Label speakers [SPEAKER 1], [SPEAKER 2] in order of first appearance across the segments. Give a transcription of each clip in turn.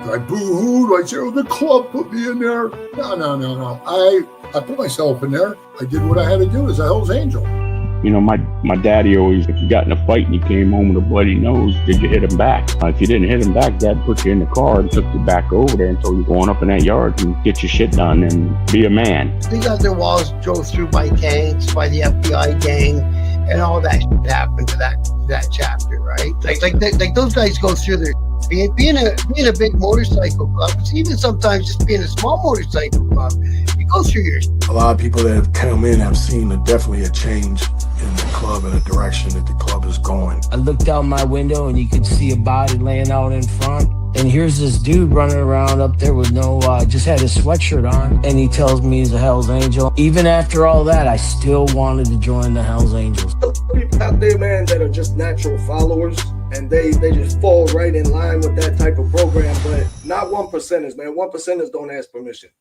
[SPEAKER 1] I boo-hooed. I said, oh, the club put me in there. No. I put myself in there. I did what I had to do as a Hell's Angel.
[SPEAKER 2] You know, my daddy always, if you got in a fight and you came home with a bloody nose, did you hit him back? If you didn't hit him back, Dad put you in the car and took you back over there and told you going up in that yard and get your shit done and be a man.
[SPEAKER 3] They got their walls drove through by tanks, by the FBI gang, and all that shit happened to that chapter, right? Like those guys go through their being a big motorcycle club. It's even sometimes just being a small motorcycle club. You go through your.
[SPEAKER 4] A lot of people that have come in have seen definitely a change in the club and the direction that the club is going.
[SPEAKER 5] I looked out my window and you could see a body laying out in front. And here's this dude running around up there with no, just had his sweatshirt on. And he tells me he's a Hell's Angel. Even after all that, I still wanted to join the Hell's Angels.
[SPEAKER 4] People out there, man, that are just natural followers. And they just fall right in line with that type of program. But not 1%ers, man. 1%ers don't ask permission.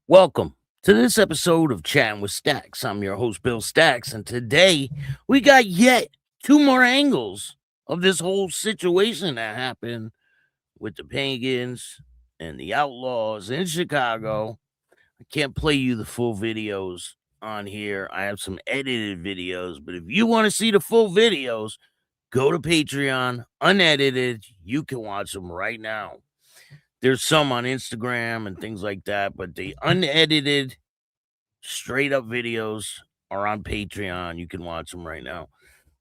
[SPEAKER 6] Welcome to this episode of Chattin with Staxx. I'm your host, Bill Staxx, and today we got yet two more angles of this whole situation that happened with the Pagans and the Outlaws in Chicago. I can't play you the full videos on here. I have some edited videos, but if you want to see the full videos, go to Patreon, unedited. You can watch them right now. There's some on Instagram and things like that, but the unedited, straight up videos are on Patreon. You can watch them right now.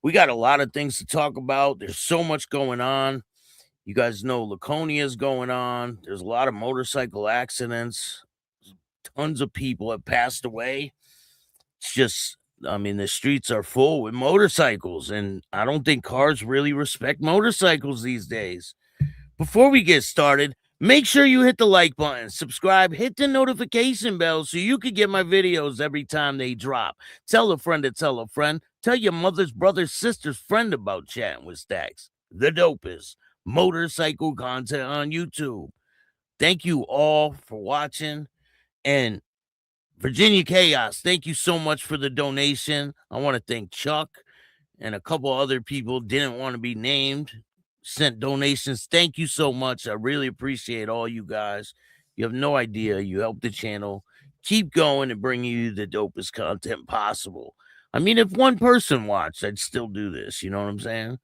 [SPEAKER 6] We got a lot of things to talk about. There's so much going on. You guys know Laconia's going on. There's a lot of motorcycle accidents. Tons of people have passed away. It's just, I mean, the streets are full with motorcycles, and I don't think cars really respect motorcycles these days. Before we get started, make sure you hit the like button, subscribe, hit the notification bell so you can get my videos every time they drop. Tell a friend to tell a friend. Tell your mother's, brother's, sister's friend about Chattin with Staxx, the dopest motorcycle content on YouTube. Thank you all for watching. And Virginia Chaos, thank you so much for the donation. I want to thank Chuck and a couple other people didn't want to be named. Sent donations. Thank you so much. I really appreciate all you guys. You have no idea. You help the channel keep going and bring you the dopest content possible. I mean, if one person watched, I'd still do this. You know what I'm saying?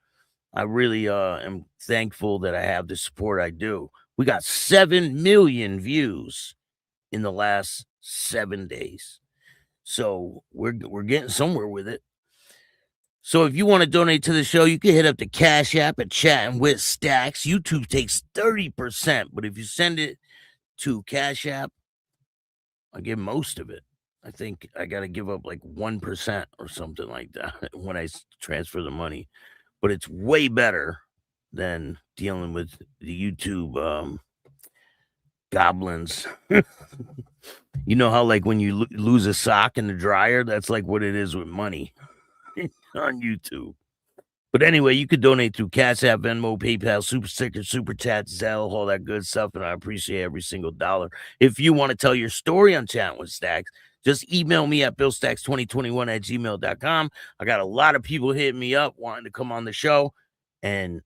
[SPEAKER 6] I really am thankful that I have the support I do. We got 7 million views in the last 7 days. So we're getting somewhere with it. So if you want to donate to the show, you can hit up the Cash App at Chattin with Staxx. YouTube takes 30%, but if you send it to Cash App, I give most of it. I think I got to give up like 1% or something like that when I transfer the money. But it's way better than dealing with the YouTube goblins. You know how like when you lose a sock in the dryer, that's like what it is with money on YouTube. But anyway, you could donate through Cash App, Venmo, PayPal, Super Sticker, Super Chat, Zelle, all that good stuff, and I appreciate every single dollar. If you want to tell your story on Chattin with Staxx, just email me at billstaxx2021@gmail.com. I got a lot of people hitting me up wanting to come on the show, and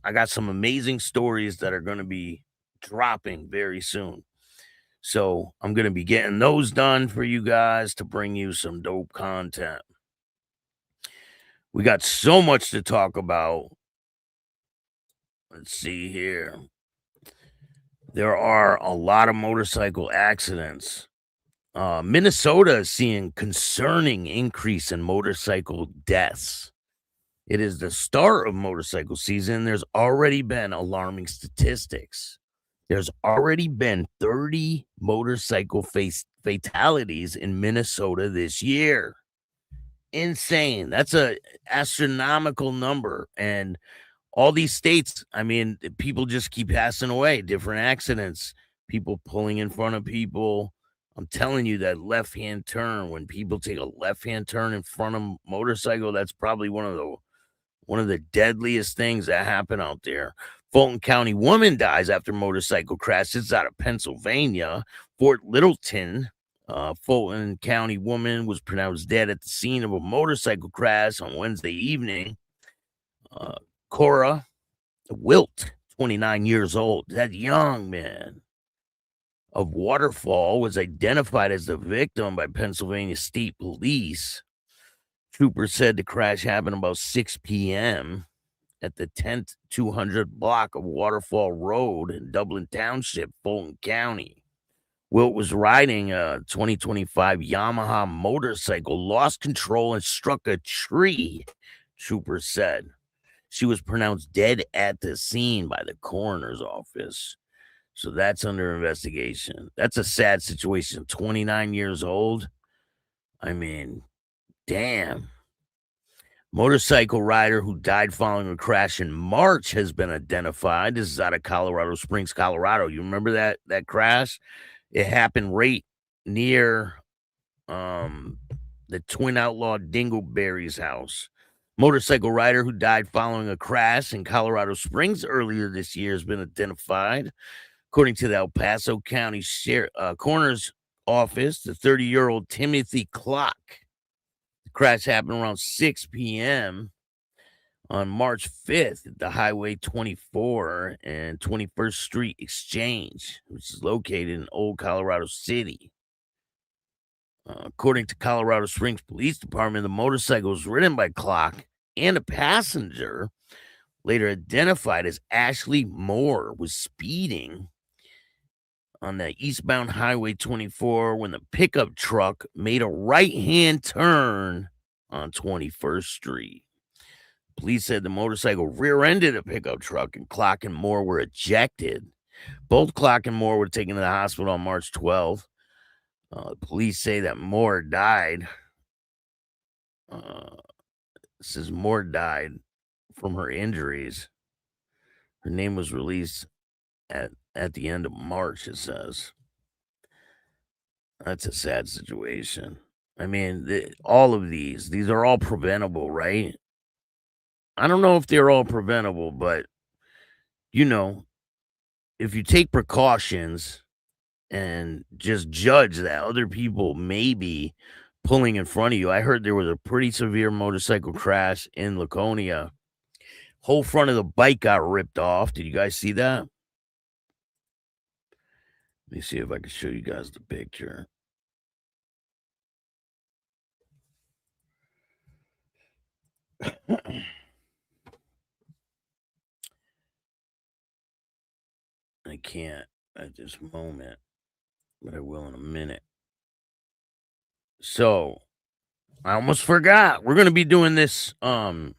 [SPEAKER 6] I got some amazing stories that are going to be dropping very soon. So I'm going to be getting those done for you guys to bring you some dope content. We got so much to talk about. Let's see here. There are a lot of motorcycle accidents. Minnesota is seeing concerning increase in motorcycle deaths. It is the start of motorcycle season. There's already been alarming statistics. There's already been 30 motorcycle fatalities in Minnesota this year. Insane. That's a astronomical number. And all these states, I mean, people just keep passing away. Different accidents, people pulling in front of people. I'm telling you, that left-hand turn, when people take a left-hand turn in front of a motorcycle, that's probably one of the deadliest things that happen out there. Fulton County woman dies after motorcycle crash. It's out of Pennsylvania. Fort Littleton, Fulton County woman was pronounced dead at the scene of a motorcycle crash on Wednesday evening. Cora Wilt, 29 years old, that young man of Waterfall, was identified as the victim by Pennsylvania State Police. Troopers said the crash happened about 6 p.m. at the 10th 200 block of Waterfall Road in Dublin Township, Fulton County. Wilt was riding a 2025 Yamaha motorcycle, lost control, and struck a tree, troopers said. She was pronounced dead at the scene by the coroner's office. So that's under investigation. That's a sad situation. 29 years old. I mean, damn. Motorcycle rider who died following a crash in March has been identified. This is out of Colorado Springs, Colorado. You remember that crash? It happened right near the Twin Outlaw Dingleberry's house. Motorcycle rider who died following a crash in Colorado Springs earlier this year has been identified. According to the El Paso County Coroner's Office, the 30-year-old Timothy Clock. The crash happened around 6 p.m. on March 5th at the Highway 24 and 21st Street Exchange, which is located in Old Colorado City. According to Colorado Springs Police Department, the motorcycle was ridden by Clock and a passenger, later identified as Ashley Moore, was speeding on the eastbound Highway 24 when the pickup truck made a right-hand turn on 21st Street. Police said the motorcycle rear-ended a pickup truck and Clock and Moore were ejected. Both Clock and Moore were taken to the hospital on March 12th. Police say that Moore died. Says Moore died from her injuries. Her name was released at the end of March, it says. That's a sad situation. I mean, all of these are all preventable, right? I don't know if they're all preventable, but, if you take precautions and just judge that other people may be pulling in front of you. I heard there was a pretty severe motorcycle crash in Laconia. Whole front of the bike got ripped off. Did you guys see that? Let me see if I can show you guys the picture. I can't at this moment, but I will in a minute. So, I almost forgot. We're going to be doing this, the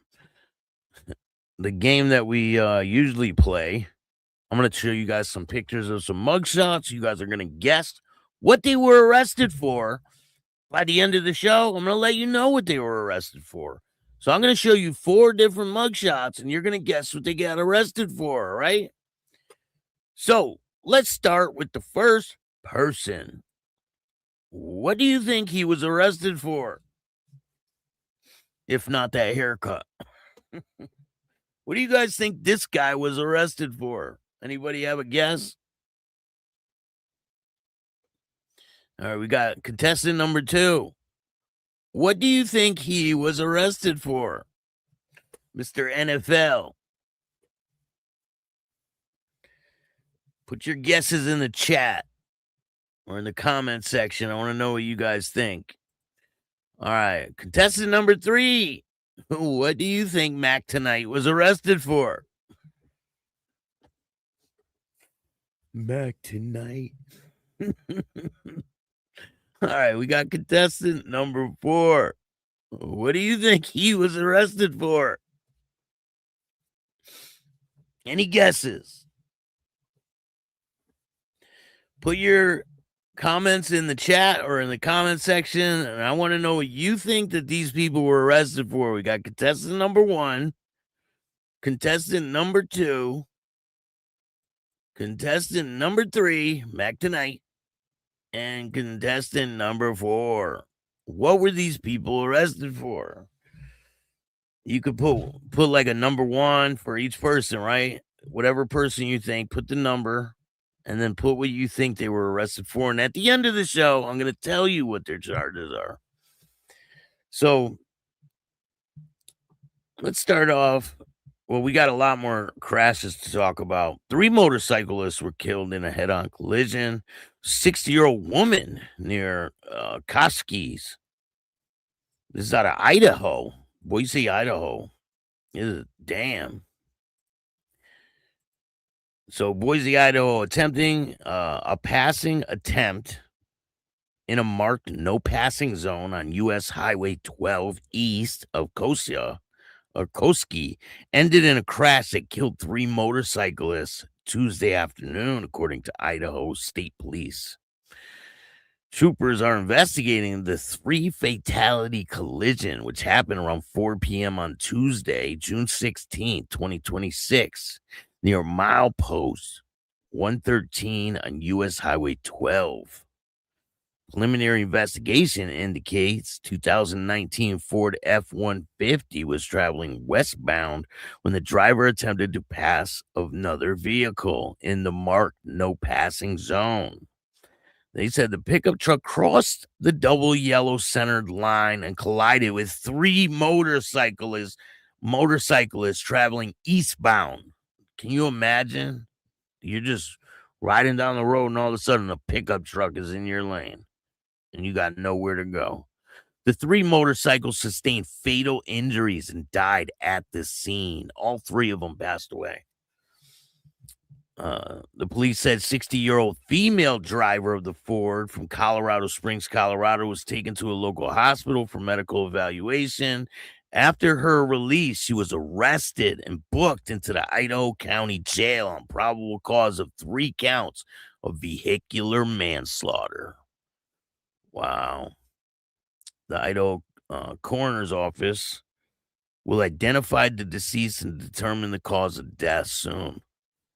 [SPEAKER 6] game that we usually play. I'm going to show you guys some pictures of some mugshots. You guys are going to guess what they were arrested for. By the end of the show, I'm going to let you know what they were arrested for. So I'm going to show you 4 different mugshots, and you're going to guess what they got arrested for, all right? So let's start with the first person. What do you think he was arrested for? If not that haircut. What do you guys think this guy was arrested for? Anybody have a guess? All right, we got contestant number 2. What do you think he was arrested for? Mr. NFL. Put your guesses in the chat or in the comment section. I want to know what you guys think. All right, contestant number 3. What do you think Mac Tonight was arrested for? Mac Tonight. All right, we got contestant number 4. What do you think he was arrested for? Any guesses? Put your comments in the chat or in the comment section, and I want to know what you think that these people were arrested for. We got contestant number 1, contestant number 2, contestant number 3, Mac Tonight, and contestant number 4. What were these people arrested for? You could put like a number 1 for each person, right? Whatever person you think, put the number, and then put what you think they were arrested for. And at the end of the show, I'm going to tell you what their charges are. So let's start off Well, we got a lot more crashes to talk about. 3 motorcyclists were killed in a head-on collision. 60-year-old woman near Koskies. This is out of Idaho. Boise, Idaho. Damn. So Boise, Idaho, attempting a passing attempt in a marked no passing zone on U.S. Highway 12 east of Koski ended in a crash that killed 3 motorcyclists Tuesday afternoon, according to Idaho State Police. Troopers are investigating the 3-fatality collision, which happened around 4 p.m. on Tuesday, June 16, 2026, near milepost 113 on U.S. Highway 12. Preliminary investigation indicates 2019 Ford F-150 was traveling westbound when the driver attempted to pass another vehicle in the marked no passing zone. They said the pickup truck crossed the double yellow centered line and collided with 3 motorcyclists traveling eastbound. Can you imagine? You're just riding down the road and all of a sudden a pickup truck is in your lane and you got nowhere to go. The 3 motorcycles sustained fatal injuries and died at the scene. All 3 of them passed away. The police said 60-year-old female driver of the Ford from Colorado Springs, Colorado, was taken to a local hospital for medical evaluation. After her release, she was arrested and booked into the Idaho County Jail on probable cause of 3 counts of vehicular manslaughter. Wow. The Idaho coroner's office will identify the deceased and determine the cause of death soon.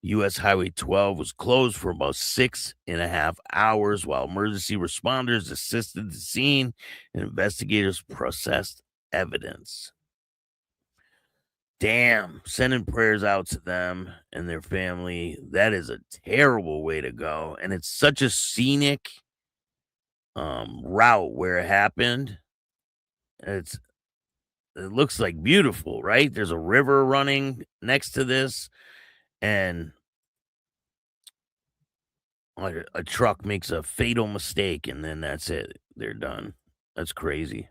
[SPEAKER 6] U.S. Highway 12 was closed for about 6.5 hours while emergency responders assisted the scene and investigators processed evidence. Damn, sending prayers out to them and their family. That is a terrible way to go. And it's such a scenic route where it happened. It looks like beautiful, right? There's a river running next to this, and a truck makes a fatal mistake, and then that's it. They're done. That's crazy.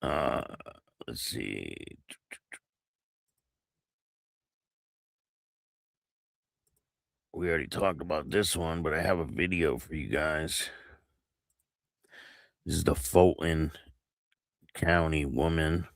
[SPEAKER 6] Let's see. We already talked about this one, but I have a video for you guys. This is the Fulton County woman.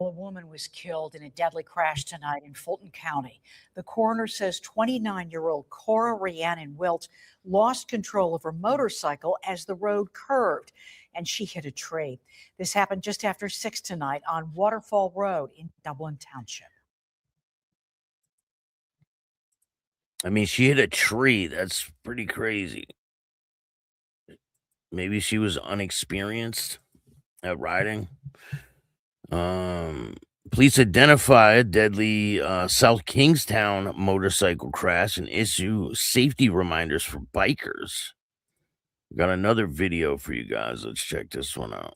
[SPEAKER 7] A woman was killed in a deadly crash tonight in Fulton County. The coroner says 29-year-old Cora Rhiannon Wilt lost control of her motorcycle as the road curved, and she hit a tree. This happened just after 6 tonight on Waterfall Road in Dublin Township.
[SPEAKER 6] I mean, she hit a tree. That's pretty crazy. Maybe she was unexperienced at riding. Police identify a deadly South Kingstown motorcycle crash and issue safety reminders for bikers. Got another video for you guys. Let's check this one out.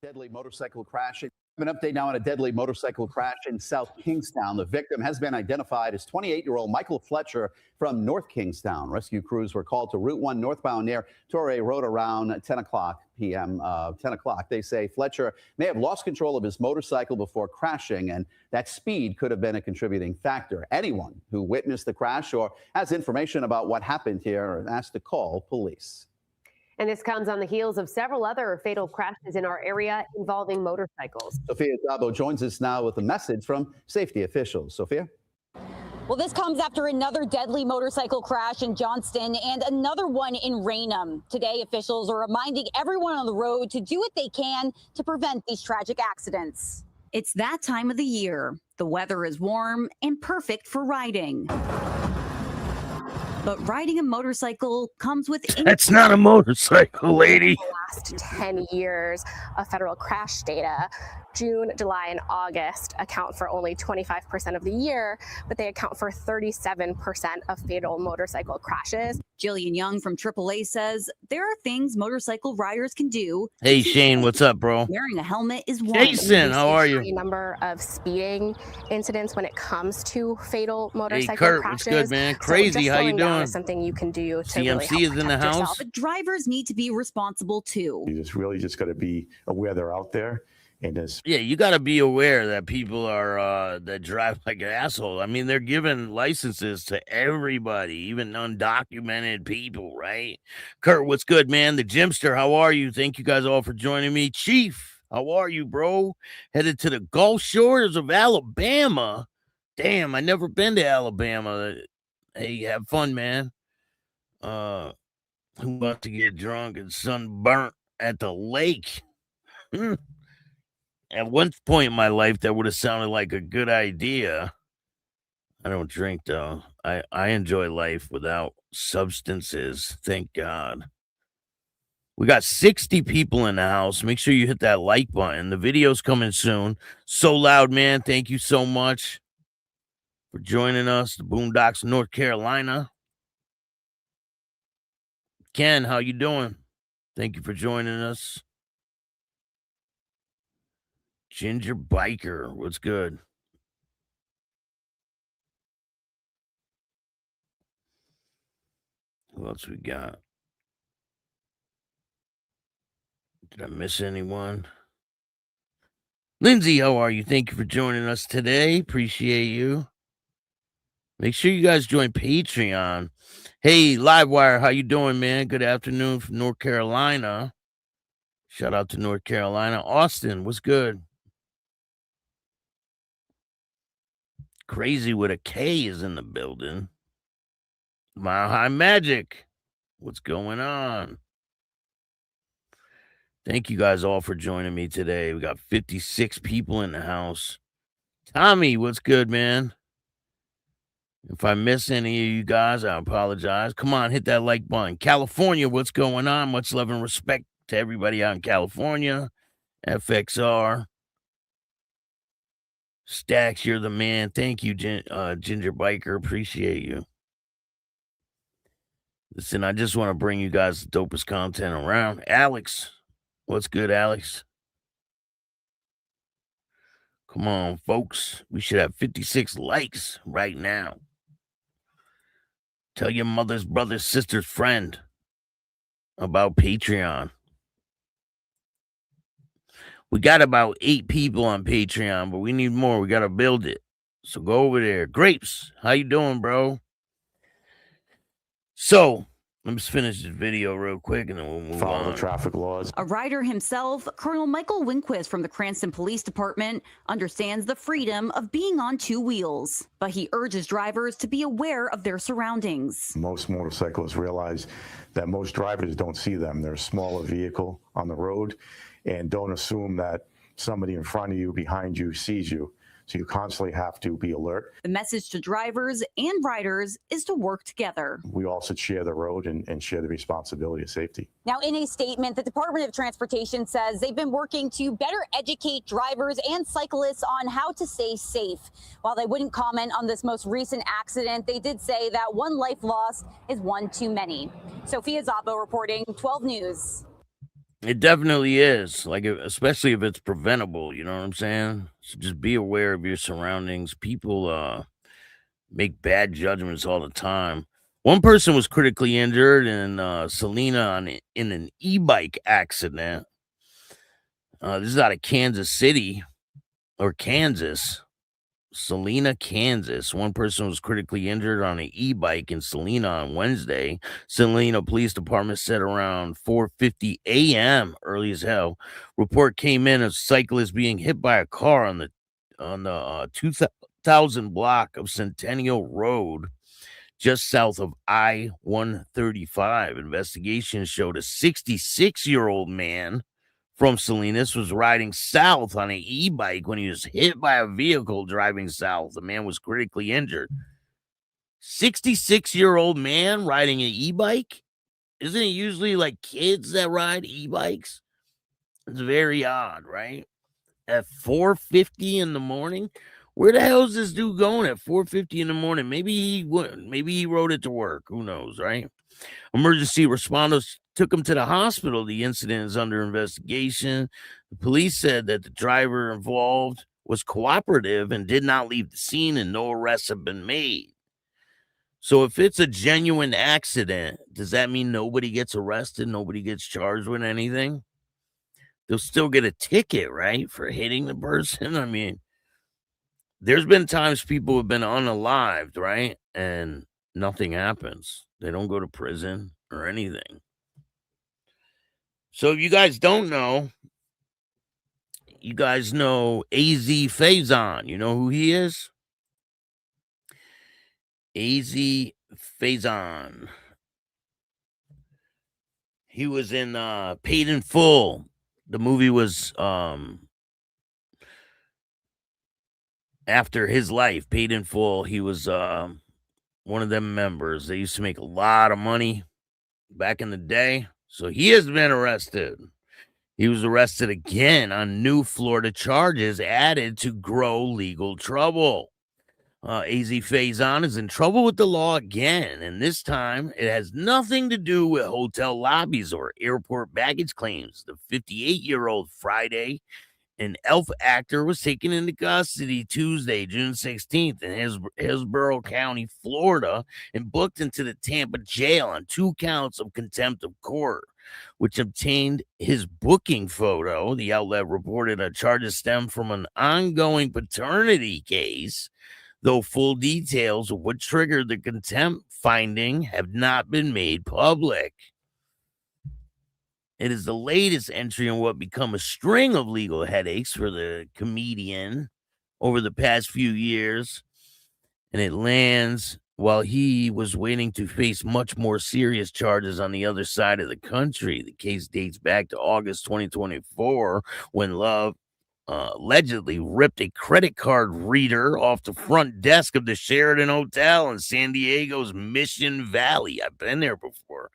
[SPEAKER 8] Deadly motorcycle crash. An update now on a deadly motorcycle crash in South Kingstown. The victim has been identified as 28-year-old Michael Fletcher from North Kingstown. Rescue crews were called to Route 1 northbound near Torrey Road around 10 o'clock p.m. 10 o'clock. They say Fletcher may have lost control of his motorcycle before crashing, and that speed could have been a contributing factor. Anyone who witnessed the crash or has information about what happened here is asked to call police.
[SPEAKER 9] And this comes on the heels of several other fatal crashes in our area involving motorcycles.
[SPEAKER 8] Sophia Dabo joins us now with a message from safety officials. Sophia?
[SPEAKER 10] Well, this comes after another deadly motorcycle crash in Johnston and another one in Raynham. Today, officials are reminding everyone on the road to do what they can to prevent these tragic accidents.
[SPEAKER 11] It's that time of the year. The weather is warm and perfect for riding. But riding a motorcycle comes with...
[SPEAKER 6] That's not a motorcycle, lady.
[SPEAKER 12] Last 10 years of federal crash data, June, July, and August account for only 25% of the year, but they account for 37% of fatal motorcycle crashes.
[SPEAKER 11] Jillian Young from AAA says there are things motorcycle riders can do.
[SPEAKER 6] Hey, Shane, what's up, bro?
[SPEAKER 11] Wearing a helmet is one.
[SPEAKER 6] Jason, how are you?
[SPEAKER 12] A number of speeding incidents when it comes to fatal motorcycle
[SPEAKER 6] Hey, Kurt,
[SPEAKER 12] crashes.
[SPEAKER 6] what's good, man?
[SPEAKER 12] So
[SPEAKER 6] Crazy,
[SPEAKER 12] just
[SPEAKER 6] how you
[SPEAKER 12] slowing down
[SPEAKER 6] doing?
[SPEAKER 12] is something you can do to
[SPEAKER 6] CMC
[SPEAKER 12] really help
[SPEAKER 6] is in the
[SPEAKER 12] protect
[SPEAKER 6] house.
[SPEAKER 12] yourself.
[SPEAKER 11] But drivers need to be responsible too.
[SPEAKER 13] You just got to be aware they're out there. And
[SPEAKER 6] yeah, you got to be aware that people are that drive like an asshole. I mean, they're giving licenses to everybody, even undocumented people, right? Kurt, what's good, man? The Gymster, how are you? Thank you guys all for joining me. Chief, how are you, bro? Headed to the Gulf Shores of Alabama. Damn, I never been to Alabama. Hey, have fun, man. Who wants to get drunk and sunburnt at the lake? At one point in my life, that would have sounded like a good idea. I don't drink, though. I enjoy life without substances. Thank God. We got 60 people in the house. Make sure you hit that like button. The video's coming soon. So Loud, man. Thank you so much for joining us. The Boondocks, North Carolina. Ken, how you doing? Thank you for joining us. Ginger Biker, what's good? Who else we got? Did I miss anyone? Lindsay, how are you? Thank you for joining us today. Appreciate you. Make sure you guys join Patreon. Hey, Livewire, how you doing, man? Good afternoon from North Carolina. Shout out to North Carolina. Austin, what's good? Crazy with a K is in the building. Mile High Magic. What's going on? Thank you guys all for joining me today. We got 56 people in the house. Tommy, what's good, man? If I miss any of you guys, I apologize. Come on, hit that like button. California, what's going on? Much love and respect to everybody out in California. FXR. Staxx, you're the man. Thank you, Ginger Biker. Appreciate you. Listen, I just want to bring you guys the dopest content around. Alex, what's good, Alex? Come on, folks. We should have 56 likes right now. Tell your mother's, brother's, sister's friend about Patreon. We got about 8 people on Patreon, but we need more. We got to build it. So go over there. Grapes, how you doing, bro? So let me just finish this video real quick, and then we'll move
[SPEAKER 13] follow
[SPEAKER 6] on.
[SPEAKER 13] the traffic laws.
[SPEAKER 11] A rider himself, Colonel Michael Winquist from the Cranston Police Department, understands the freedom of being on 2 wheels, but he urges drivers to be aware of their surroundings.
[SPEAKER 13] Most motorcyclists realize that most drivers don't see them. They're a smaller vehicle on the road, and don't assume that somebody in front of you, behind you, sees you. So you constantly have to be alert.
[SPEAKER 11] The message to drivers and riders is to work together.
[SPEAKER 13] We all should share the road and share the responsibility of safety.
[SPEAKER 10] Now, in a statement, the Department of Transportation says they've been working to better educate drivers and cyclists on how to stay safe. While they wouldn't comment on this most recent accident, they did say that one life lost is one too many. Sophia Zabo reporting, 12 News.
[SPEAKER 6] It definitely is, like, especially if it's preventable, you know what I'm saying? So just be aware of your surroundings. People make bad judgments all the time. One person was critically injured in Salina in an e-bike accident. This is out of Kansas City, or Kansas. Salina, Kansas. One person was critically injured on an e-bike in Salina on Wednesday. Salina Police Department said around 4:50 a.m., early as hell. Report came in of cyclists being hit by a car on the 2000 block of Centennial Road, just south of I-135. Investigation showed a 66-year-old man from Salinas was riding south on an e-bike when he was hit by a vehicle driving south. The man was critically injured. 66-year-old man riding an e-bike? Isn't it usually like kids that ride e-bikes? It's very odd, right? At 4:50 in the morning? Where the hell is this dude going at 4:50 in the morning? Maybe he rode it to work. Who knows, right? Emergency responders took him to the hospital. The incident is under investigation. The police said that the driver involved was cooperative and did not leave the scene, and no arrests have been made. So if it's a genuine accident, does that mean nobody gets arrested? Nobody gets charged with anything? They'll still get a ticket, right, for hitting the person? I mean, there's been times people have been unalived, right? And nothing happens. They don't go to prison or anything. So if you guys don't know, you guys know AZ Faison. You know who he is? AZ Faison. He was in Paid in Full. The movie was after his life, Paid in Full. He was one of them members. They used to make a lot of money back in the day. So he has been arrested. He was arrested again on new Florida charges added to grow legal trouble. AZ Faison is in trouble with the law again, and this time it has nothing to do with hotel lobbies or airport baggage claims. The 58-year-old Friday, an elf actor, was taken into custody Tuesday, June 16th in Hillsborough County, Florida, and booked into the Tampa jail on 2 counts of contempt of court, which obtained his booking photo. The outlet reported charges stem from an ongoing paternity case, though full details of what triggered the contempt finding have not been made public. It is the latest entry in what become a string of legal headaches for the comedian over the past few years, and it lands while he was waiting to face much more serious charges on the other side of the country. The case dates back to August 2024, when Love allegedly ripped a credit card reader off the front desk of the Sheraton Hotel in San Diego's Mission Valley. I've been there before.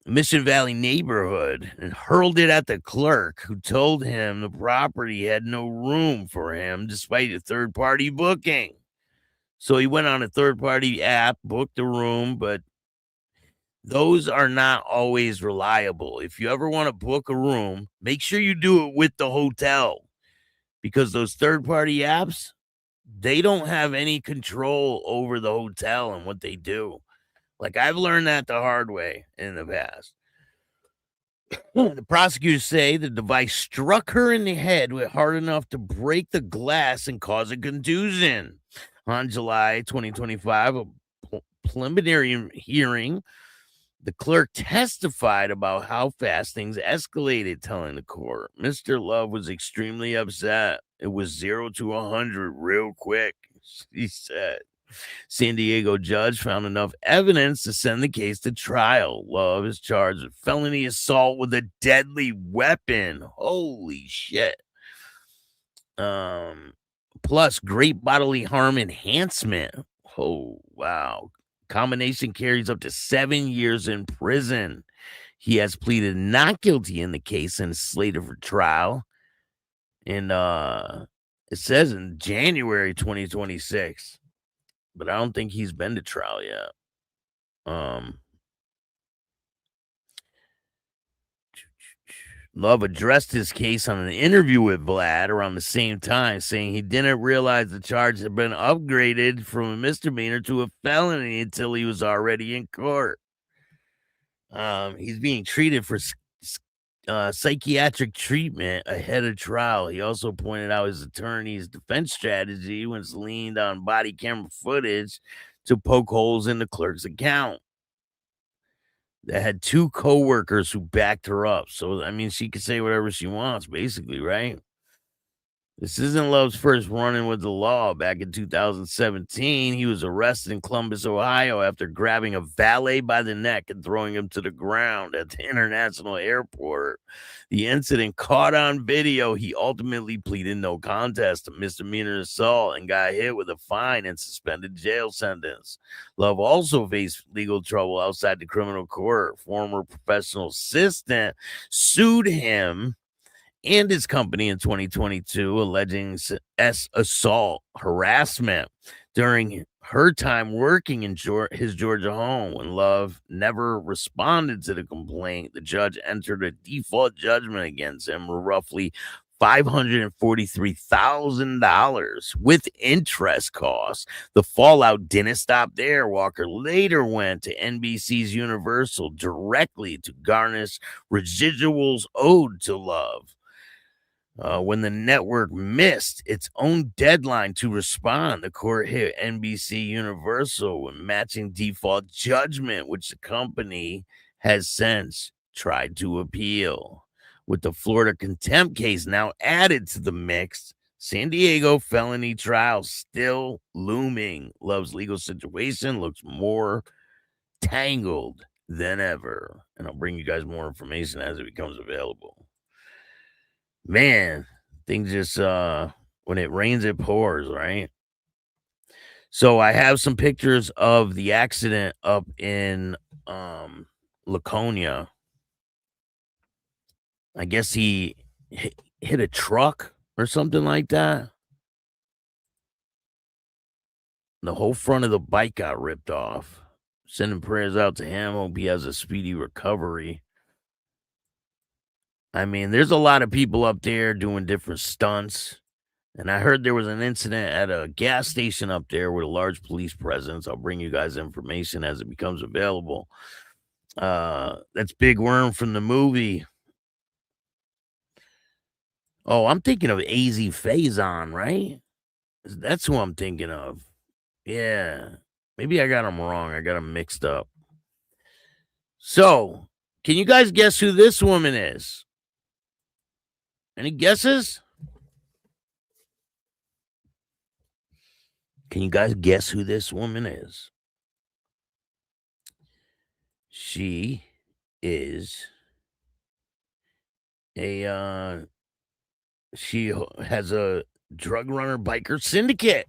[SPEAKER 6] Mission Valley neighborhood, and hurled it at the clerk, who told him the property had no room for him despite a third-party booking. So he went on a third-party app, booked a room, but those are not always reliable. If you ever want to book a room, make sure you do it with the hotel, because those third-party apps, they don't have any control over the hotel and what they do. Like, I've learned that the hard way in the past. The prosecutors say the device struck her in the head hard enough to break the glass and cause a contusion. On July 2025, a preliminary hearing, the clerk testified about how fast things escalated, telling the court, Mr. Love was extremely upset. It was 0 to 100 real quick, she said. San Diego judge found enough evidence to send the case to trial. Love is charged with felony assault with a deadly weapon. Holy shit. Plus great bodily harm enhancement. Oh, wow. Combination carries up to 7 years in prison. He has pleaded not guilty in the case and is slated for trial. And it says in January 2026. But I don't think he's been to trial yet. Love addressed his case on an interview with Vlad around the same time, saying he didn't realize the charge had been upgraded from a misdemeanor to a felony until he was already in court. He's being treated for psychiatric treatment ahead of trial. He also pointed out his attorney's defense strategy when it's leaned on body camera footage to poke holes in the clerk's account that had 2 co-workers who backed her up. So, I mean, she could say whatever she wants, basically, right? This isn't Love's first run-in with the law. Back in 2017, he was arrested in Columbus, Ohio after grabbing a valet by the neck and throwing him to the ground at the international airport. The incident caught on video. He ultimately pleaded no contest to misdemeanor assault and got hit with a fine and suspended jail sentence. Love also faced legal trouble outside the criminal court. Former professional assistant sued him and his company in 2022, alleging assault harassment during her time working in his Georgia home. When Love never responded to the complaint, the judge entered a default judgment against him for roughly $543,000 with interest costs. The fallout didn't stop there. Walker later went to NBC's Universal directly to garnish residuals owed to Love. When the network missed its own deadline to respond, the court hit NBC Universal with matching default judgment, which the company has since tried to appeal. With the Florida contempt case now added to the mix, San Diego felony trial still looming. Love's legal situation looks more tangled than ever. And I'll bring you guys more information as it becomes available. Man, things just when it rains it pours, right? So I have some pictures of the accident up in Laconia. I guess he hit a truck or something like that. The whole front of the bike got ripped off. Sending prayers out to him. Hope he has a speedy recovery. I mean, there's a lot of people up there doing different stunts. And I heard there was an incident at a gas station up there with a large police presence. I'll bring you guys information as it becomes available. That's Big Worm from the movie. Oh, I'm thinking of AZ Faison, right? That's who I'm thinking of. Yeah. Maybe I got him wrong. I got him mixed up. So, can you guys guess who this woman is? Any guesses? Can you guys guess who this woman is? She is she has a drug runner biker syndicate.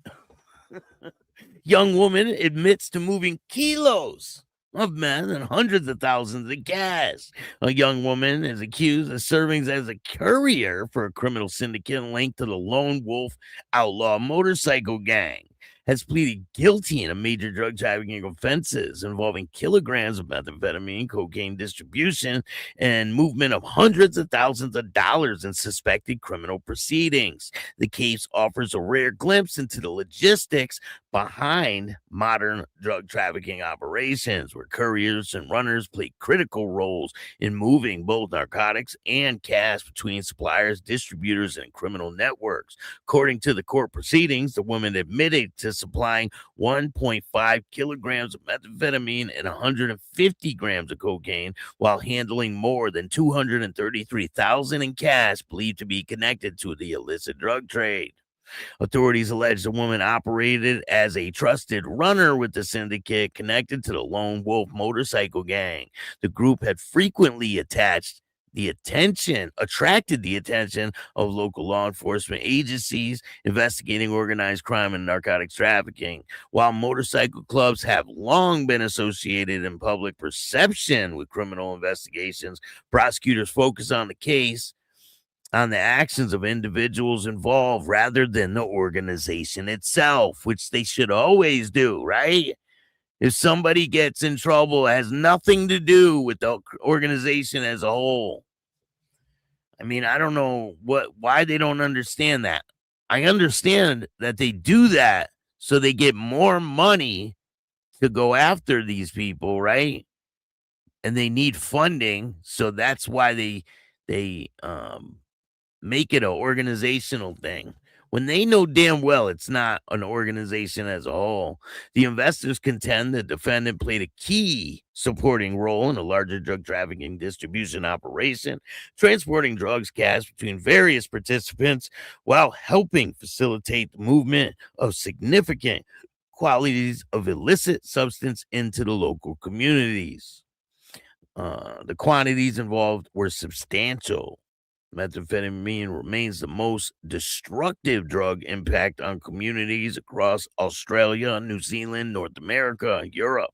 [SPEAKER 6] Young woman admits to moving kilos of meth and hundreds of thousands of gas. A young woman is accused of serving as a courier for a criminal syndicate linked to the Lone Wolf Outlaw Motorcycle Gang. Has pleaded guilty in a major drug trafficking offenses involving kilograms of methamphetamine, cocaine distribution, and movement of hundreds of thousands of dollars in suspected criminal proceedings. The case offers a rare glimpse into the logistics behind modern drug trafficking operations, where couriers and runners play critical roles in moving both narcotics and cash between suppliers, distributors, and criminal networks. According to the court proceedings, the woman admitted to supplying 1.5 kilograms of methamphetamine and 150 grams of cocaine while handling more than $233,000 in cash believed to be connected to the illicit drug trade. Authorities allege the woman operated as a trusted runner with the syndicate connected to the Lone Wolf Motorcycle Gang. The group had frequently attracted the attention of local law enforcement agencies investigating organized crime and narcotics trafficking. While motorcycle clubs have long been associated in public perception with criminal investigations, prosecutors focus on the actions of individuals involved rather than the organization itself, which they should always do, right? If somebody gets in trouble, it has nothing to do with the organization as a whole. I mean, I don't know why they don't understand that. I understand that they do that so they get more money to go after these people, right? And they need funding, so that's why they make it an organizational thing. when they know damn well it's not an organization as a whole. The investors contend the defendant played a key supporting role in a larger drug trafficking distribution operation, transporting drugs cash between various participants while helping facilitate the movement of significant quantities of illicit substance into the local communities. The quantities involved were substantial. Methamphetamine remains the most destructive drug impact on communities across Australia, New Zealand, North America, and Europe,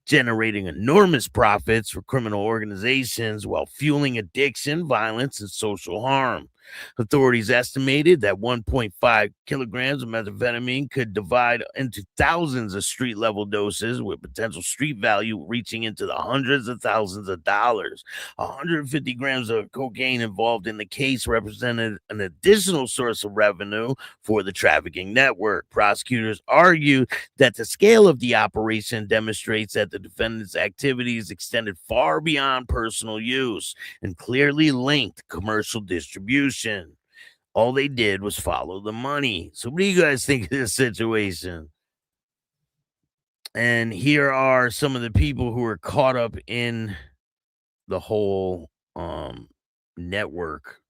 [SPEAKER 6] generating enormous profits for criminal organizations while fueling addiction, violence, and social harm. Authorities estimated that 1.5 kilograms of methamphetamine could divide into thousands of street level doses with potential street value reaching into the hundreds of thousands of dollars. 150 grams of cocaine involved in the case represented an additional source of revenue for the trafficking network. Prosecutors argue that the scale of the operation demonstrates that the defendant's activities extended far beyond personal use and clearly linked commercial distribution. All they did was follow the money. So what do you guys think of this situation? And here are some of the people who are caught up in the whole network.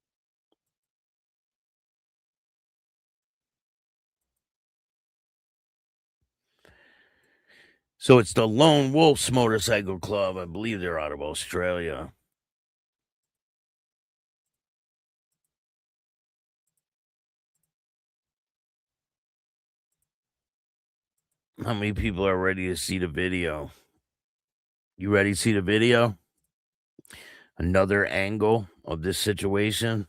[SPEAKER 6] So it's the Lone Wolves Motorcycle Club. I believe they're out of Australia. How many people are ready to see the video? You ready to see the video? Another angle of this situation.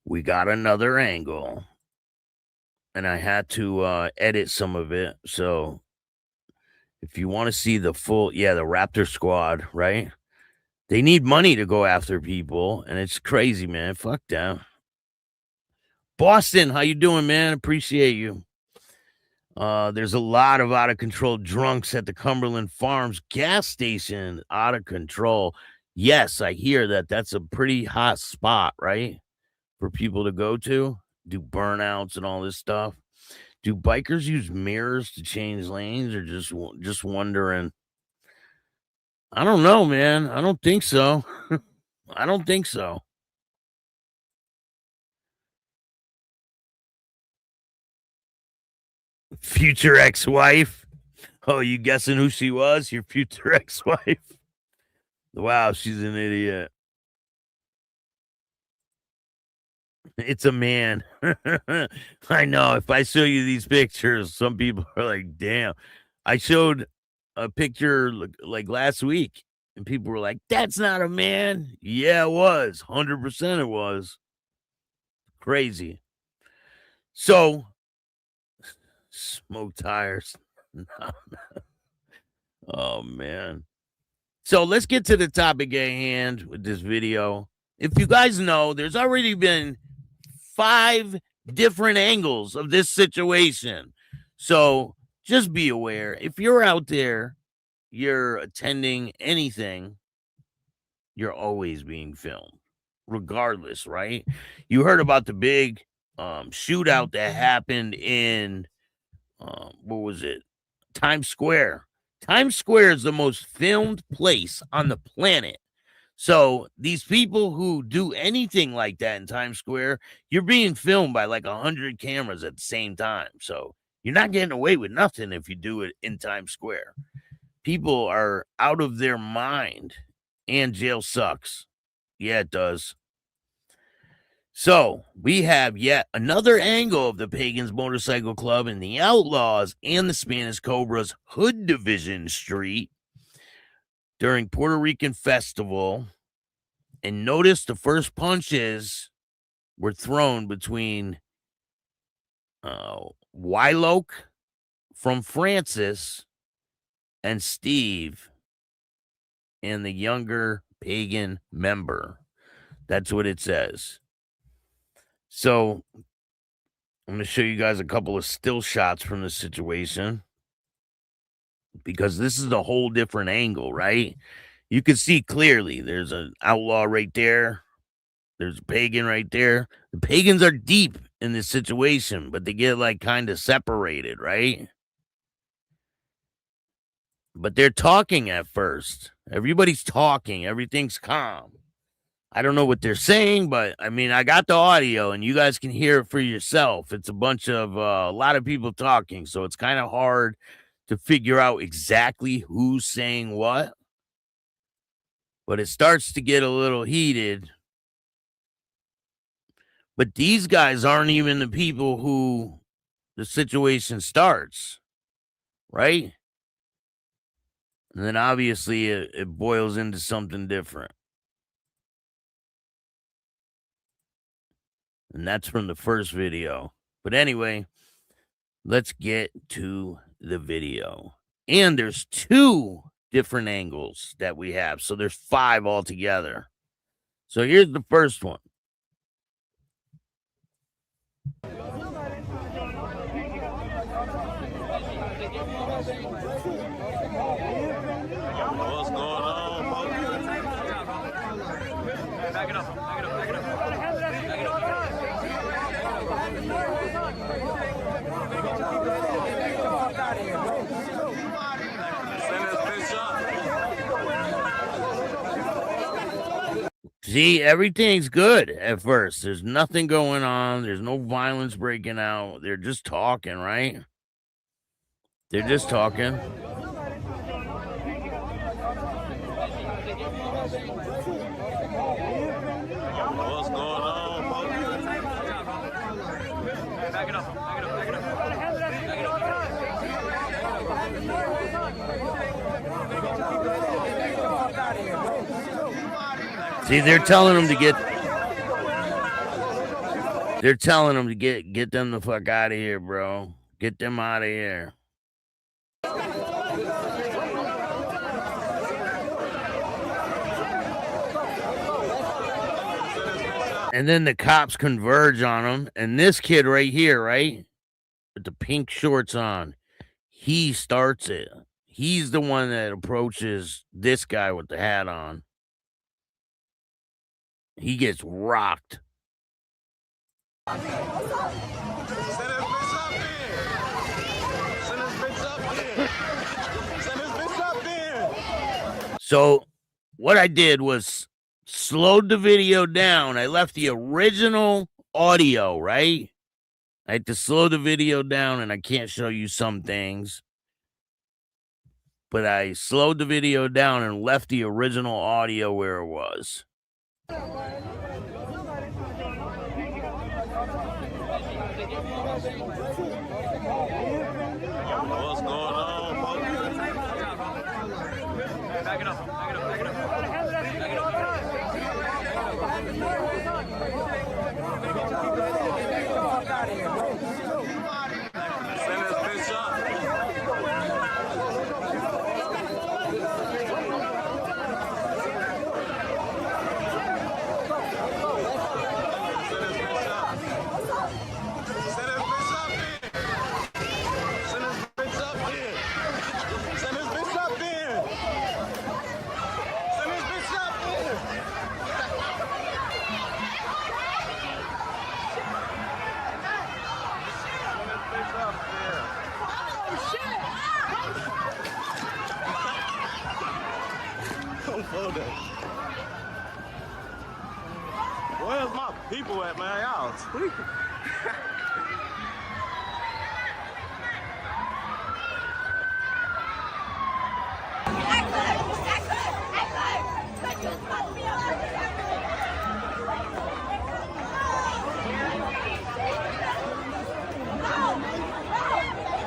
[SPEAKER 6] We got another angle. And I had to edit some of it. So if you want to see the full, the Raptor squad, right? They need money to go after people. And it's crazy, man. Fuck them. Boston, how you doing, man? Appreciate you. There's a lot of out of control drunks at the Cumberland Farms gas station. Out of control. Yes, I hear that. That's a pretty hot spot, right? For people to go to, do burnouts and all this stuff. Do bikers use mirrors to change lanes, or just wondering? I don't know, man. I don't think so. I don't think so. Future ex-wife. Oh, you guessing who she was? Your future ex-wife. Wow, she's an idiot. It's a man. I know. If I show you these pictures, some people are like, damn. I showed a picture like last week, and people were like, that's not a man. Yeah, it was. 100% it was. Crazy. So, smoke tires. Oh, man. So let's get to the topic at hand with this video. If you guys know, there's already been 5 different angles of this situation. So just be aware. If you're out there, you're attending anything, you're always being filmed, regardless, right? You heard about the big shootout that happened in, what was it? Times Square. Times Square is the most filmed place on the planet. So these people who do anything like that in Times Square, you're being filmed by like 100 cameras at the same time. So you're not getting away with nothing if you do it in Times Square. People are out of their mind, and jail sucks. Yeah, it does. So we have yet another angle of the Pagans Motorcycle Club and the Outlaws and the Spanish Cobras Hood Division Street during Puerto Rican Festival. And notice the first punches were thrown between Wyloke from Francis and Steve and the younger pagan member. That's what it says. So I'm going to show you guys a couple of still shots from the situation, because this is a whole different angle, right? You can see clearly there's an outlaw right there. There's a pagan right there. The pagans are deep in this situation, but they get like kind of separated, right? But they're talking at first. Everybody's talking. Everything's calm. I don't know what they're saying, but I mean, I got the audio and you guys can hear it for yourself. It's a bunch of a lot of people talking, so it's kind of hard to figure out exactly who's saying what. But it starts to get a little heated. But these guys aren't even the people who the situation starts, right? And then obviously it boils into something different. And that's from the first video. But anyway, let's get to the video. And there's 2 different angles that we have. So there's 5 altogether. So here's the first one.
[SPEAKER 14] What's going on, back it up, back it up, back it up. Back it up.
[SPEAKER 6] See, everything's good at first. There's nothing going on. There's no violence breaking out. They're just talking, right? They're just talking.
[SPEAKER 14] What's going on, back it up, back it up, back it up.
[SPEAKER 6] See, they're telling them to get. They're telling them to get them the fuck out of here, bro. Get them out of here. And then the cops converge on him. And this kid right here, right? With the pink shorts on, he starts it. He's the one that approaches this guy with the hat on. He gets rocked. So what I did was slowed the video down. I left the original audio, right? I had to slow the video down, and I can't show you some things. But I slowed the video down and left the original audio where it was.
[SPEAKER 14] What's going on, back it up, back it up, back it up. Back it up. Send this bitch up. Where's my people at, man? Y'all tweaking.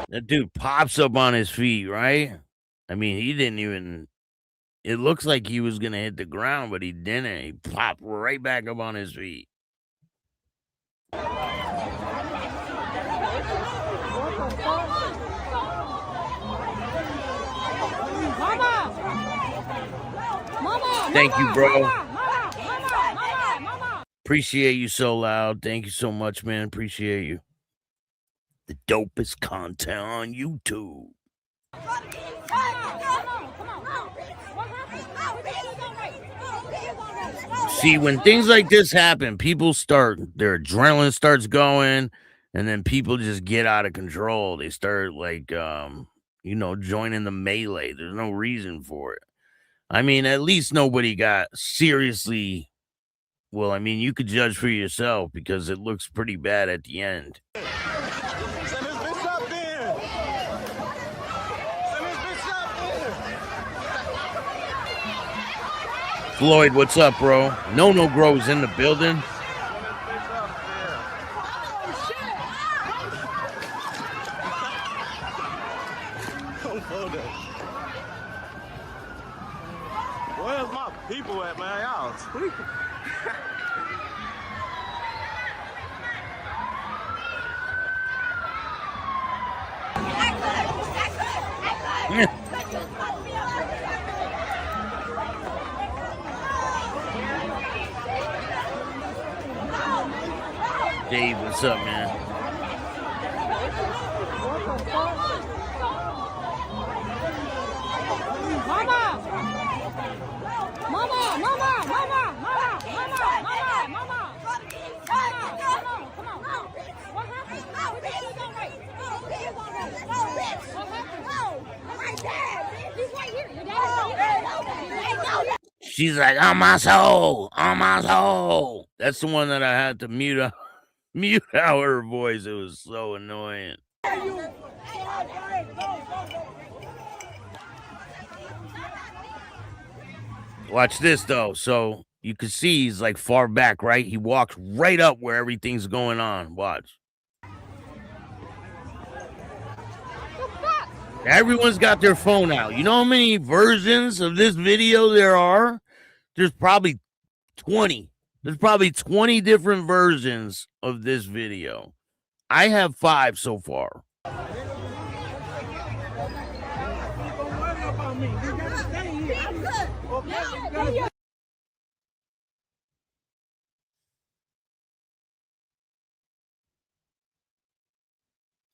[SPEAKER 6] That dude pops up on his feet, right? I mean, he didn't even... It looks like he was going to hit the ground, but he didn't. He popped right back up on his feet. Thank you, bro. Appreciate you so loud. Thank you so much, man. Appreciate you. The dopest content on YouTube. See, when things like this happen, people their adrenaline starts going, and then people just get out of control. They start like, joining the melee. There's no reason for it. I mean, at least nobody got seriously. Well, I mean, you could judge for yourself because it looks pretty bad at the end. Floyd, what's up, bro? No Grows in the building.
[SPEAKER 14] Where's my people at, man? Y'all tweaking.
[SPEAKER 6] Dave, what's up, man? She's like, on my soul, on my soul. That's the one that I had to mute out her voice. It was so annoying. Watch this, though. So you can see he's like far back, right? He walks right up where everything's going on. Watch. Everyone's got their phone out. You know how many versions of this video there are? There's probably 20. There's probably 20 different versions of this video. I have 5 so far.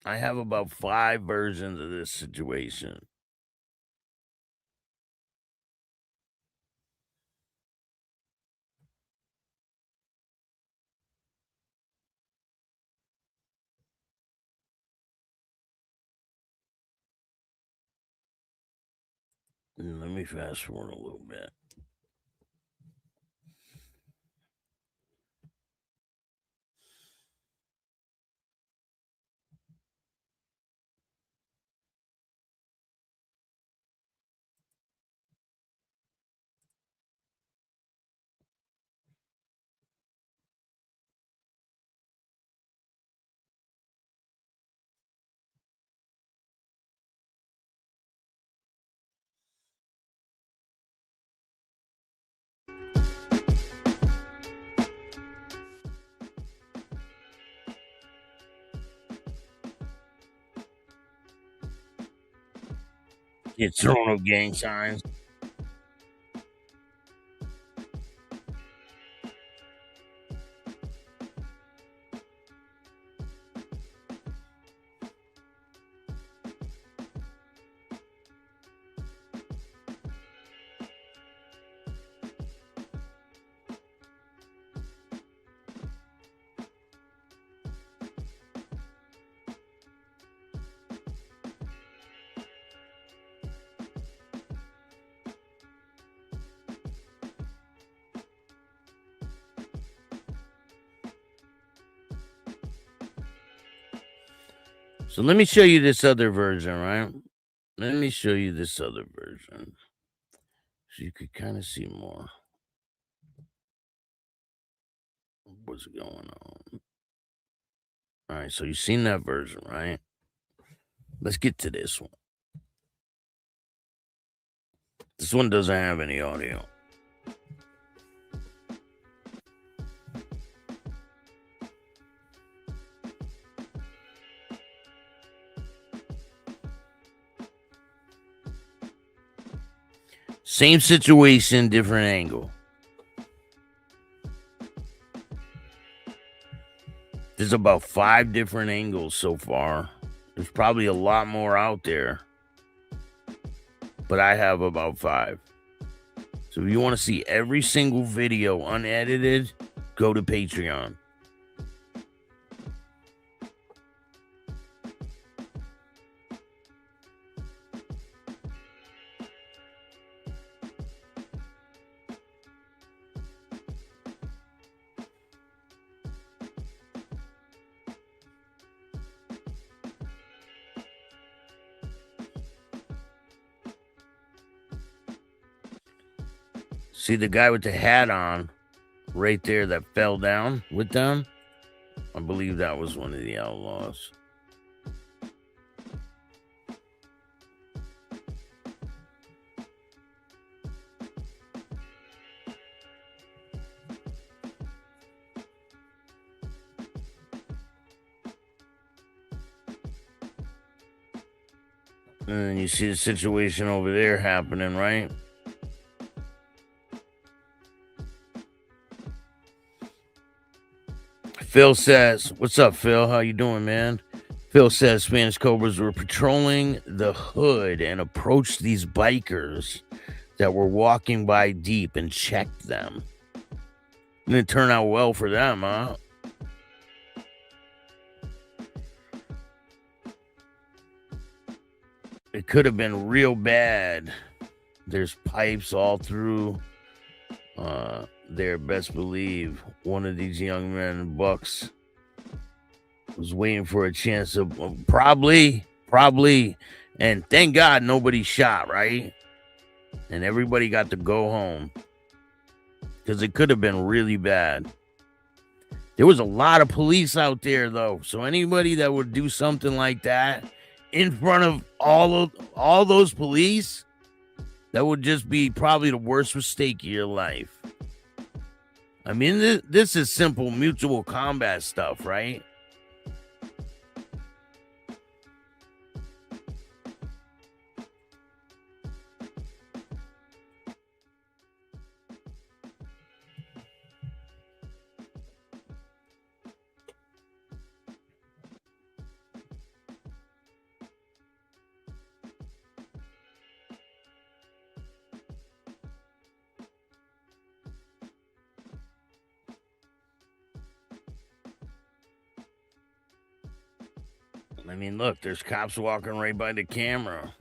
[SPEAKER 6] I have about 5 versions of this situation. Let me fast forward a little bit. It's throwing up gang signs. So let me show you this other version, right? Let me show you this other version so you could kind of see more. What's going on? All right, so you've seen that version, right? Let's get to this one. This one doesn't have any audio. Same situation, different angle. There's about 5 different angles so far. There's probably a lot more out there, but I have about 5. So if you want to see every single video unedited, go to Patreon. See the guy with the hat on right there that fell down with them? I believe that was one of the outlaws. And then you see the situation over there happening, right? Phil says, what's up, Phil? How you doing, man? Phil says Spanish Cobras were patrolling the hood and approached these bikers that were walking by deep and checked them. Didn't turn out well for them, huh? It could have been real bad. There's pipes all through there. Best believe one of these young men, Bucks, was waiting for a chance of probably, and thank God nobody shot, right? And everybody got to go home because it could have been really bad. There was a lot of police out there, though, so anybody that would do something like that in front of all those police, that would just be probably the worst mistake of your life. I mean, this is simple mutual combat stuff, right? I mean, look, there's cops walking right by the camera.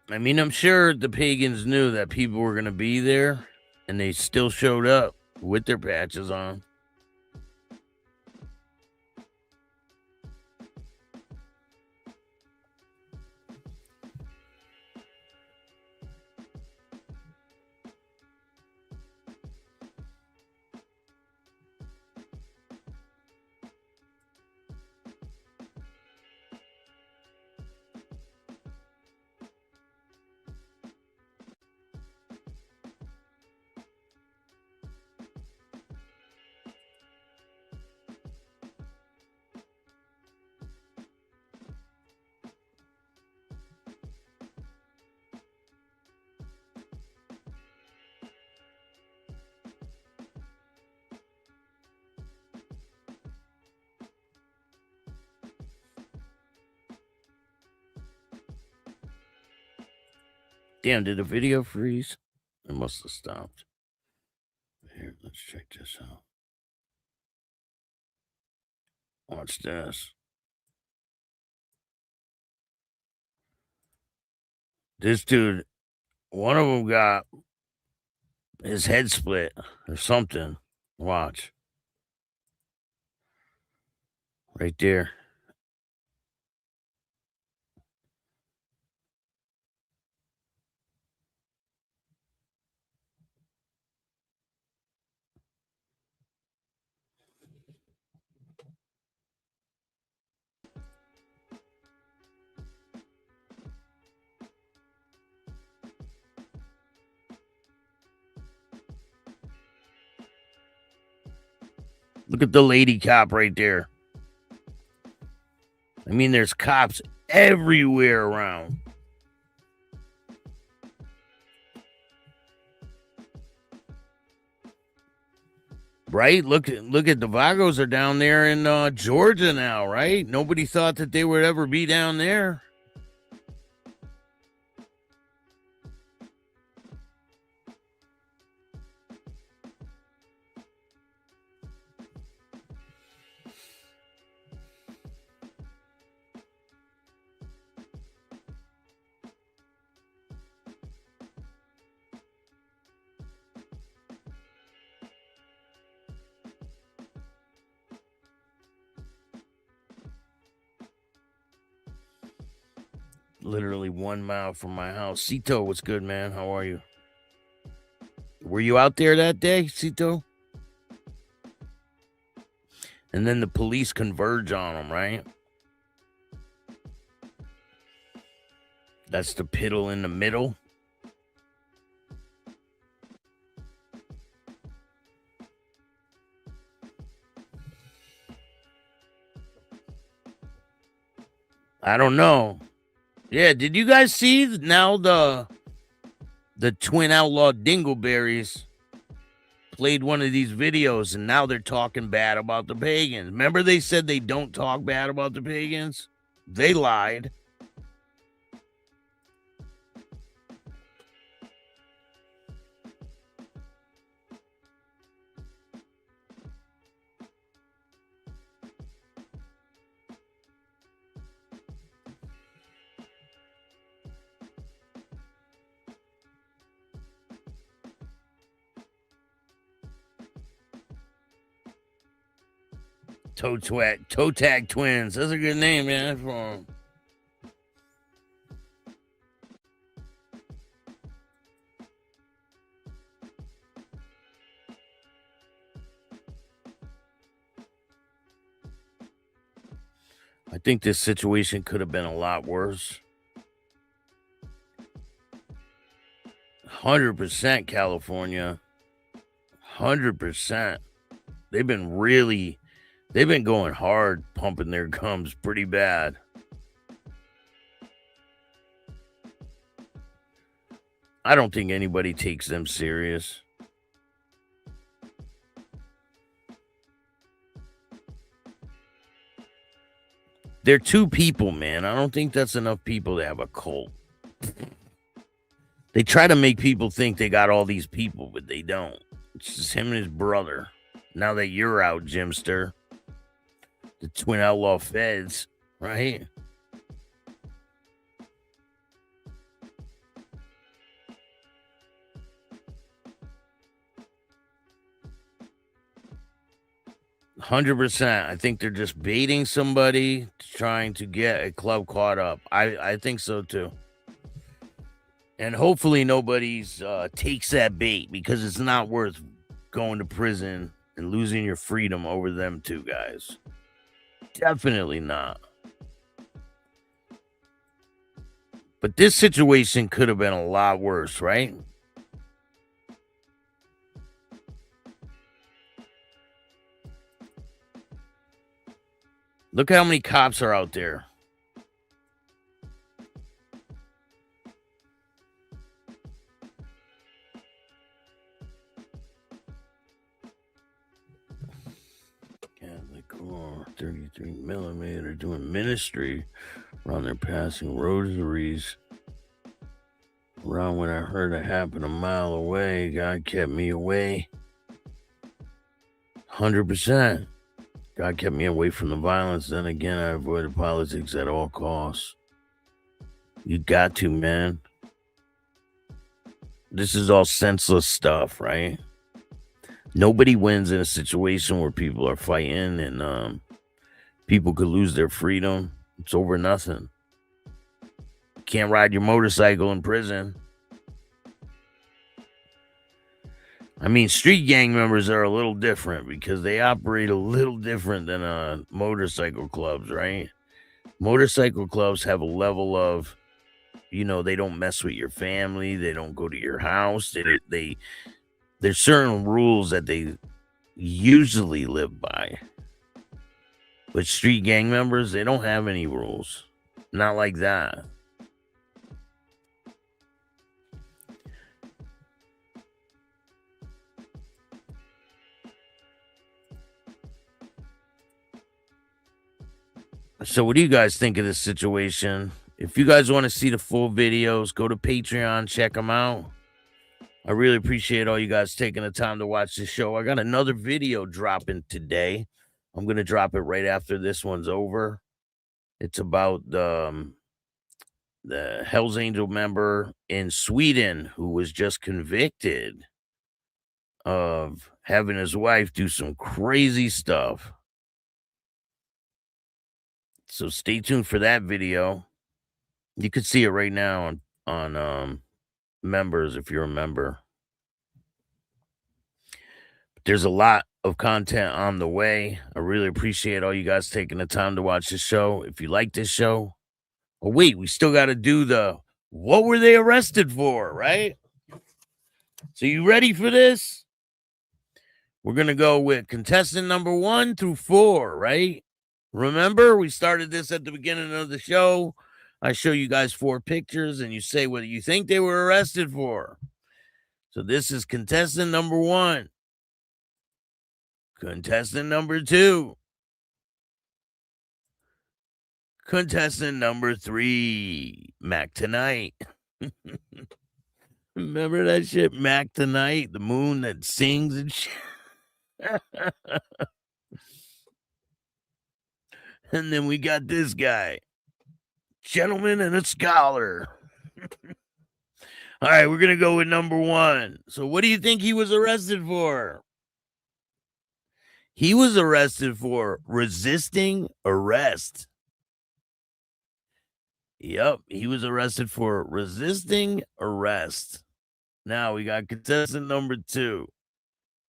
[SPEAKER 6] I mean, I'm sure the Pagans knew that people were going to be there, and they still showed up with their patches on. Damn, did the video freeze? It must have stopped. Here, let's check this out. Watch this. This dude, one of them got his head split or something. Watch. Right there. Look at the lady cop right there. I mean, there's cops everywhere around. Right? Look at the Vagos are down there in Georgia now, right? Nobody thought that they would ever be down there. literally 1 mile from my house. Cito, what's good, man? How are you? Were you out there that day, Cito? And then the police converge on him, right? That's the piddle in the middle. I don't know. Yeah, did you guys see now the twin outlaw dingleberries played one of these videos and now they're talking bad about the pagans? Remember they said they don't talk bad about the pagans? They lied. Toe tag twins. That's a good name, man, for them. I think this situation could have been a lot worse. 100% California. 100%. They've been going hard, pumping their gums pretty bad. I don't think anybody takes them serious. They're 2 people, man. I don't think that's enough people to have a cult. They try to make people think they got all these people, but they don't. It's just him and his brother. Now that you're out, Jimster. The twin outlaw feds, right? "100%. I think they're just baiting somebody, trying to get a club caught up. I think so too. And hopefully nobody's takes that bait, because it's not worth going to prison and losing your freedom over them 2 guys. Definitely not. But this situation could have been a lot worse, right? Look how many cops are out there. Catholic Core, 33 millimeter, doing ministry around there, passing rosaries. Around when I heard it happen a mile away, God kept me away. 100%. God kept me away from the violence. Then again, I avoided politics at all costs. You got to, man. This is all senseless stuff, right? Nobody wins in a situation where people are fighting and people could lose their freedom. It's over nothing. You can't ride your motorcycle in prison. I mean, street gang members are a little different because they operate a little different than motorcycle clubs, right? Motorcycle clubs have a level of, they don't mess with your family. They don't go to your house. There's certain rules that they usually live by. But street gang members, they don't have any rules. Not like that. So what do you guys think of this situation? If you guys want to see the full videos, go to Patreon, check them out. I really appreciate all you guys taking the time to watch the show. I got another video dropping today. I'm going to drop it right after this one's over. It's about the Hells Angel member in Sweden who was just convicted of having his wife do some crazy stuff. So stay tuned for that video. You could see it right now on members if you're a member. There's a lot of content on the way. I really appreciate all you guys taking the time to watch this show. If you like this show, oh wait, we still got to do the what were they arrested for, right? So you ready for this? We're going to go with contestant number 1 through 4, right? Remember, we started this at the beginning of the show. I show you guys 4 pictures, and you say what you think they were arrested for. So this is contestant number 1. Contestant number 2. Contestant number 3. Mac Tonight. Remember that shit, Mac Tonight? The moon that sings and shit. And then we got this guy. Gentleman and a scholar. All right, we're going to go with number 1. So what do you think he was arrested for? He was arrested for resisting arrest. Yep, he was arrested for resisting arrest. Now we got contestant number 2.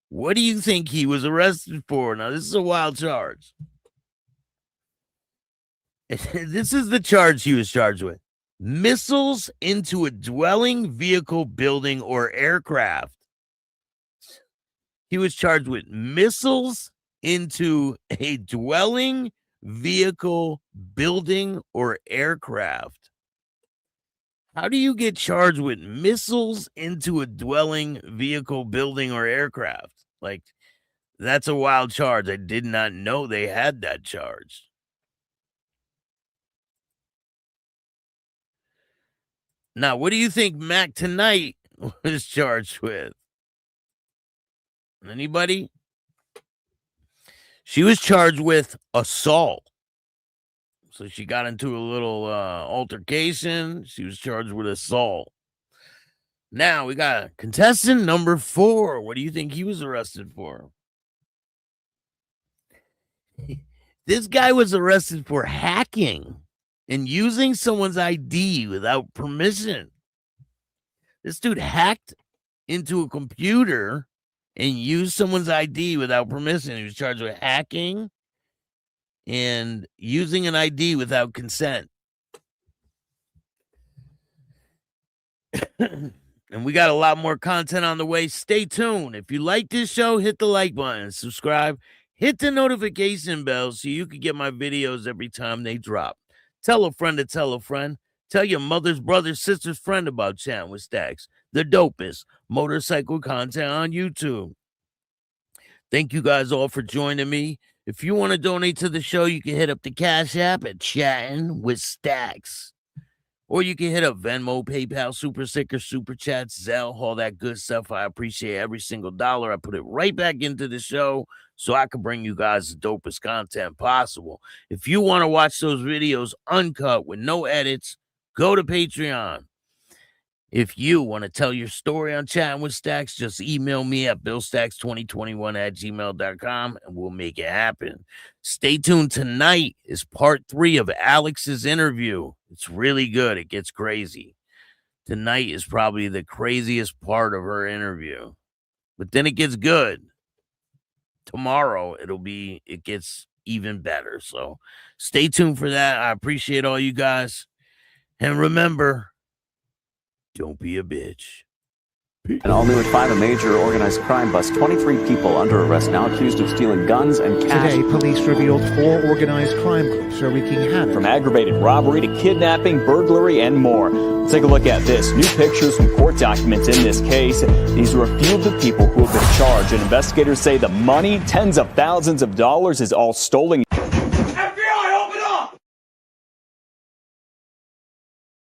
[SPEAKER 6] What do you think he was arrested for? Now, this is a wild charge. This is the charge he was charged with. Missiles into a dwelling, vehicle, building, or aircraft. He was charged with missiles into a dwelling, vehicle, building, or aircraft. How do you get charged with missiles into a dwelling, vehicle, building, or aircraft? Like, that's a wild charge. I did not know they had that charge. Now, what do you think Mac Tonight was charged with? Anybody? She was charged with assault. So she got into a little altercation. She was charged with assault. Now we got contestant number 4. What do you think he was arrested for? This guy was arrested for hacking and using someone's ID without permission. This dude hacked into a computer and used someone's ID without permission. He was charged with hacking and using an ID without consent. And we got a lot more content on the way. Stay tuned. If you like this show, hit the like button, subscribe, hit the notification bell so you can get my videos every time they drop. Tell a friend to tell a friend. Tell your mother's brother's sister's friend about Chattin with Staxx, the dopest motorcycle content on YouTube. Thank you guys all for joining me. If you want to donate to the show, you can hit up the Cash App at Chattin with Staxx. Or you can hit up Venmo, PayPal, Super Sticker, Super Chats, Zelle, all that good stuff. I appreciate every single dollar. I put it right back into the show so I can bring you guys the dopest content possible. If you want to watch those videos uncut with no edits, go to Patreon. If you want to tell your story on Chattin with Staxx, just email me at billstaxx2021@gmail.com and we'll make it happen. Stay tuned. Tonight is part 3 of Alex's interview. It's really good. It gets crazy. Tonight is probably the craziest part of her interview. But then it gets good. Tomorrow it gets even better. So stay tuned for that. I appreciate all you guys. And remember, don't be a bitch.
[SPEAKER 15] And all new at 5, a major organized crime bust. 23 people under arrest now accused of stealing guns and cash.
[SPEAKER 16] Today, police revealed 4 organized crime groups are wreaking havoc.
[SPEAKER 15] From aggravated robbery to kidnapping, burglary, and more. Let's take a look at this. New pictures from court documents in this case. These are a few of the people who have been charged. And investigators say the money, tens of thousands of dollars, is all stolen.